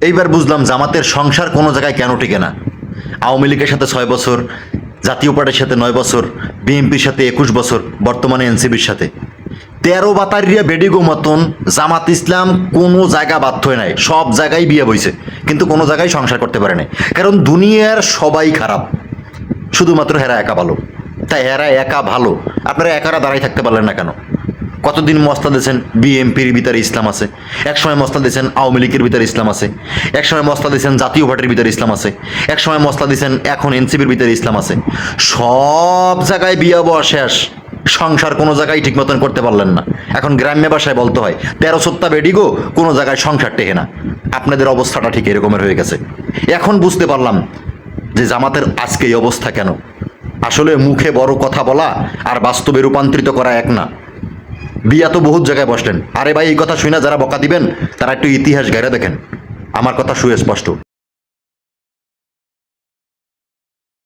এইবার বুঝলাম জামাতের সংসার কোনো জায়গায় কেন টিকে না। আওয়ামী লীগের সাথে 6 বছর, জাতীয় পার্টির সাথে 9 বছর, বিএনপির সাথে 21 বছর, বর্তমানে এনসিপির সাথে 13 বাতারিয়া বেডিগো মতন জামাত ইসলাম কোনো জায়গা বাধ্য হয় নাই, সব জায়গায় বিয়ে বইছে, কিন্তু কোনো জায়গায় সংসার করতে পারে নাই। কারণ দুনিয়ার সবাই খারাপ, শুধুমাত্র হেরা একা ভালো। তাই হেরা একা ভালো, আপনারা একারা দাঁড়াই থাকতে পারলেন না কেন? কতদিন মস্তা দিয়েছেন বিএনপির ভিতরে ইসলাম আছে, একসময় মস্তা দিয়েছেন আওয়ামী লীগের ভিতরে ইসলাম আছে, একসময় মস্তা দিয়েছেন জাতীয় পার্টির ভিতরে ইসলাম আছে, একসময় মস্তা দিয়েছেন এখন এনসিপির ভিতরে ইসলাম আছে। সব জায়গায় বিয়ে বয়া শেষ, সংসার কোনো জায়গায় ঠিক মতন করতে পারলেন না। এখন গ্রাম্য ভাষায় বলতে হয় 13 সত্তা বেডিগো, কোনো জায়গায় সংসার টেকে না। আপনাদের অবস্থাটা ঠিক এরকমের হয়ে গেছে। এখন বুঝতে পারলাম যে জামাতের আজকে এই অবস্থা কেন। আসলে মুখে বড় কথা বলা আর বাস্তবে রূপান্তরিত করা এক না। বিয়া তো বহুত জায়গায় বসলেন, আরে ভাই এই কথা শুনে যারা বকা দিবেন তারা একটু ইতিহাস ঘেরে দেখেন, আমার কথা সুস্পষ্ট।